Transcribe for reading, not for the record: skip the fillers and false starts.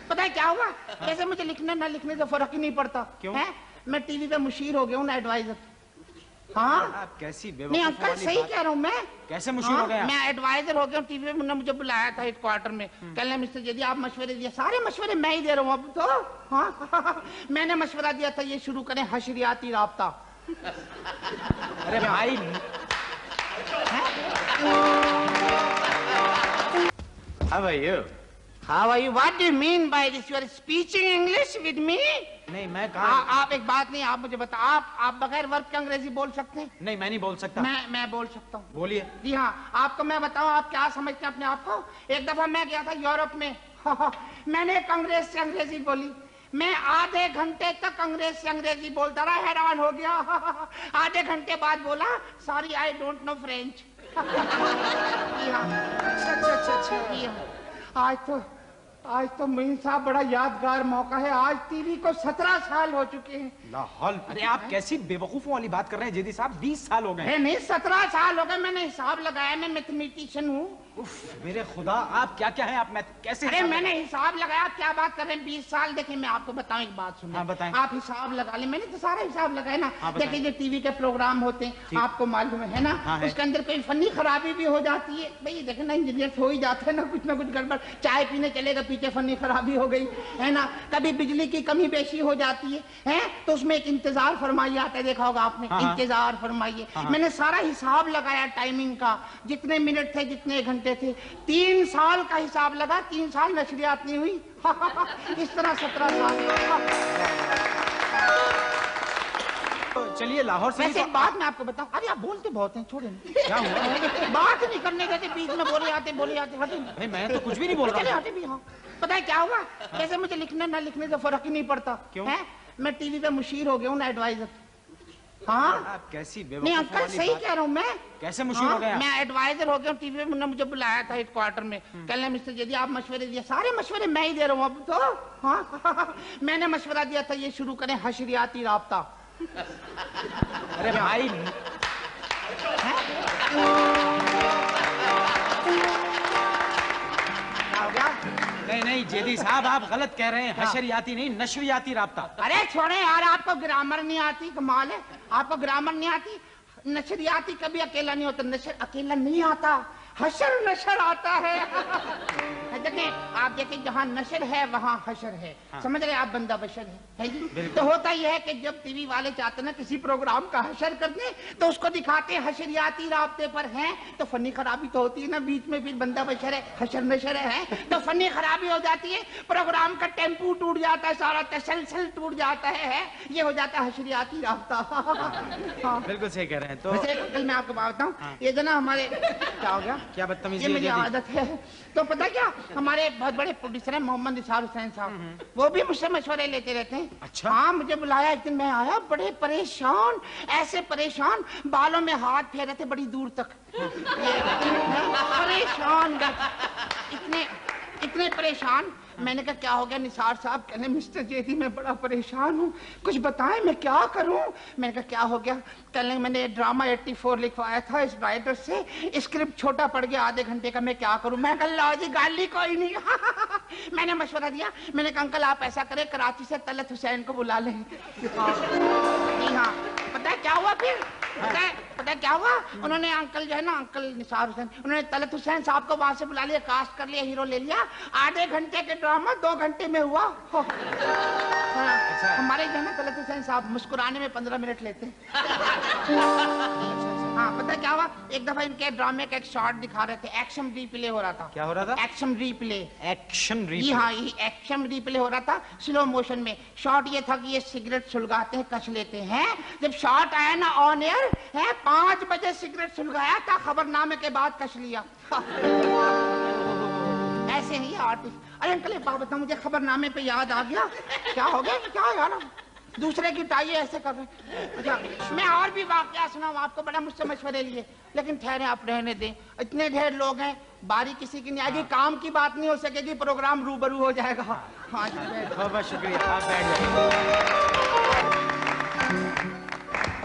پتہ ہے کیا ہوا؟ جیسے مجھے لکھنے نہ لکھنے سے فرق ہی نہیں پڑتا. کیوں؟ میں ٹی وی پہ مشیر ہو گیا ہوں نا ایڈوائزر. ہاں آپ کیسی نہیں انکل صحیح کہہ رہا ہوں میں. کیسے مشہور ہو گئے؟ میں ایڈوائزر ہو گیا ہوں ٹی وی پہ. مجھے بلایا تھا ہیڈ کوارٹر میں. کہنے مسٹر جیدی آپ مشورے دیے. سارے مشورے میں ہی دے رہا ہوں اب تو. ہاں میں نے مشورہ دیا تھا یہ شروع کریں حشریاتی رابطہ. ارے بھائی How are you? How are you? What do you mean by this? You are speaking English with me? نہیں میں کہاں. آپ ایک بات نہیں آپ مجھے بتا آپ بغیر ورک کے انگریزی بول سکتے ہیں؟ نہیں میں نہیں بول سکتا. میں بول سکتا ہوں. بولیے. جی ہاں آپ کو میں بتاؤں آپ کیا سمجھتے ہیں اپنے آپ کو. ایک دفعہ میں گیا تھا یورپ میں. میں نے ایک انگریز سے انگریزی بولی. میں آدھے گھنٹے تک انگریز سے انگریزی بولتا رہا. حیران ہو گیا. آدھے گھنٹے بعد بولا sorry I don't know French. آج تو مین صاحب بڑا یادگار موقع ہے. آج ٹی وی کو 17 سال ہو چکے ہیں. ارے آپ کیسی بے وقوفوں والی بات کر رہے ہیں جیدی صاحب. 20 سال ہو گئے. نہیں 17 سال ہو گئے. میں نے حساب لگایا. میں میتھمیٹیشین ہوں. میرے خدا آپ کیا ہے آپ کیسے. ارے میں نے حساب لگایا. آپ کیا بات کر رہے ہیں 20 سال. دیکھیں میں آپ کو بتاؤں ایک بات سنیں. بتائیں. آپ حساب لگا لیں. میں نے تو سارا حساب لگایا نا. دیکھیں جو ٹی وی کے پروگرام ہوتے ہیں آپ کو معلوم ہے نا اس کے اندر کوئی فنی خرابی بھی ہو جاتی ہے. بھائی دیکھیں نا انجینئر ہو ہی جاتا ہے نا کچھ گڑبڑ. چائے پینے چلے گا پیچھے فنی خرابی ہو گئی ہے نا. کبھی بجلی کی کمی بیشی ہو جاتی ہے تو اس میں ایک انتظار فرمائیے آتا ہے. دیکھا ہوگا آپ نے انتظار فرمائیے. میں نے سارا حساب لگایا ٹائمنگ کا جتنے منٹ تھے جتنے گھنٹے تھے. 3 سال کا حساب لگا. 3 سال نشریات نہیں ہوئی. اس طرح 17 سال. چلیے لاہور سے. ویسے ایک بات میں آپ کو بتاؤں. ارے آپ بولتے بہت ہیں چھوڑیں. کیا ہوا؟ بات نہیں کرنے دیتے بیچ میں بولے آتے ہٹیں. میں تو کچھ بھی نہیں بول رہا. چلے ہٹیں بھی. ہاں پتہ ہے کیا ہوا؟ جیسے مجھے لکھنے نہ لکھنے سے فرق ہی نہیں پڑتا. کیوں؟ میں ٹی وی پہ مشیر ہو گیا ہوں نا ایڈوائزر. ہاں آپ کیسی بے نہیں وقوفوں انکل صحیح کہہ رہا ہوں میں. کیسے مشہور ہو گئے؟ میں ایڈوائزر ہو گیا ہوں ٹی وی پہ. مجھے بلایا تھا ہیڈ کوارٹر میں. کہنے مسٹر جیدی آپ مشورے دیے. سارے مشورے میں ہی دے رہا ہوں اب تو. ہاں میں نے مشورہ دیا تھا یہ شروع کریں حشریاتی رابطہ. ارے بھائی نہیں جیدی صاحب آپ غلط کہہ رہے ہیں. حشریاتی نہیں نشریاتی رابطہ. ارے چھوڑیں یار آپ کو گرامر نہیں آتی. کمال ہے آپ کو گرامر نہیں آتی. نشریاتی کبھی اکیلا نہیں ہوتا. نشر اکیلا نہیں آتا. حشر نشر آتا ہے. دیکھیں آپ دیکھیں جہاں نشر ہے وہاں حشر ہے. سمجھ رہے آپ بندہ بشر ہے جی. تو ہوتا یہ ہے کہ جب ٹی وی والے چاہتے ہیں نا کسی پروگرام کا حشر کر دیں تو اس کو دکھاتے ہیں حشریاتی رابطے پر ہیں. تو فنی خرابی تو ہوتی ہے نا بیچ میں. پھر بندہ بشر ہے حشر نشر ہے تو فنی خرابی ہو جاتی ہے. پروگرام کا ٹیمپو ٹوٹ جاتا ہے. سارا تسلسل ٹوٹ جاتا ہے. یہ ہو جاتا ہے حشریاتی رابطہ. بالکل صحیح کہہ رہے ہیں. تو میں آپ کو بات بتاؤں یہ جو نا ہمارے کیا ہو گیا کیا بدتمیزی یہ میری عادت ہے. تو پتہ کیا ہمارے بہت بڑے پروڈیوسر ہیں محمد نثار حسین صاحب. وہ بھی مجھ سے مشورے لیتے رہتے ہیں. اچھا. ہاں مجھے بلایا ایک دن. میں آیا بڑے پریشان. ایسے پریشان بالوں میں ہاتھ پھیرے تھے بڑی دور تک. پریشان اتنے پریشان. میں نے کہا کیا ہو گیا نثار صاحب؟ کہنے مسٹر جیدی میں بڑا پریشان ہوں کچھ بتائیں میں کیا کروں. میں نے کہا کیا ہو گیا؟ کہنے میں نے ڈرامہ 84 لکھوایا تھا اس رائٹر سے. اسکرپٹ چھوٹا پڑ گیا آدھے گھنٹے کا. میں کیا کروں؟ میں کہا لاؤ جی گالی کوئی نہیں. میں نے مشورہ دیا. میں نے کہا انکل آپ ایسا کریں کراچی سے طلعت حسین کو بلا لیں. جی ہاں پتہ ہے کیا ہوا پھر؟ پتہ ہے کیا ہوا؟ انہوں نے انکل جو ہے نا انکل نثار حسین انہوں نے طلعت حسین صاحب کو وہاں سے بلا لیا. کاسٹ کر لیا ہیرو لے لیا. آدھے گھنٹے کے ڈرامہ 2 گھنٹے میں ہوا. ہمارے جو ہے نا طلعت حسین صاحب مسکرانے میں 15 منٹ لیتے. ہاں پتہ کیا ہوا؟ ایک دفعہ ان کے ڈرامے کا ایک شارٹ دکھا رہے تھے. ایکشن ری پلے ہو رہا تھا. کیا ہو رہا تھا؟ ایکشن ری پلے. ایکشن ری جی ہاں ایکشن ری پلے ہو رہا تھا سلو موشن میں. شارٹ یہ تھا کہ یہ سگریٹ سلگاتے ہیں کش لیتے ہیں. جب شارٹ آیا نا آن ایئر ہے 5 بجے سگریٹ سلگایا تھا. خبر نامے کے بعد کش لیا. ایسے ہی آرٹسٹ. ارے انکل ایک بات بتاؤ مجھے خبر نامے پہ یاد آ گیا. کیا ہو گیا کیا یار دوسرے کی ٹائی ایسے کر رہے ہیں. میں اور بھی واقعہ سناؤں آپ کو بڑا مجھ سے مشورے لیے لیکن ٹھہرے آپ رہنے دیں. اتنے ڈھیر لوگ ہیں باری کسی کی نہیں آئے گی. کام کی بات نہیں ہو سکے گی. پروگرام روبرو ہو جائے گا. ہاں بہت شکریہ. آپ بیٹھ جائیں.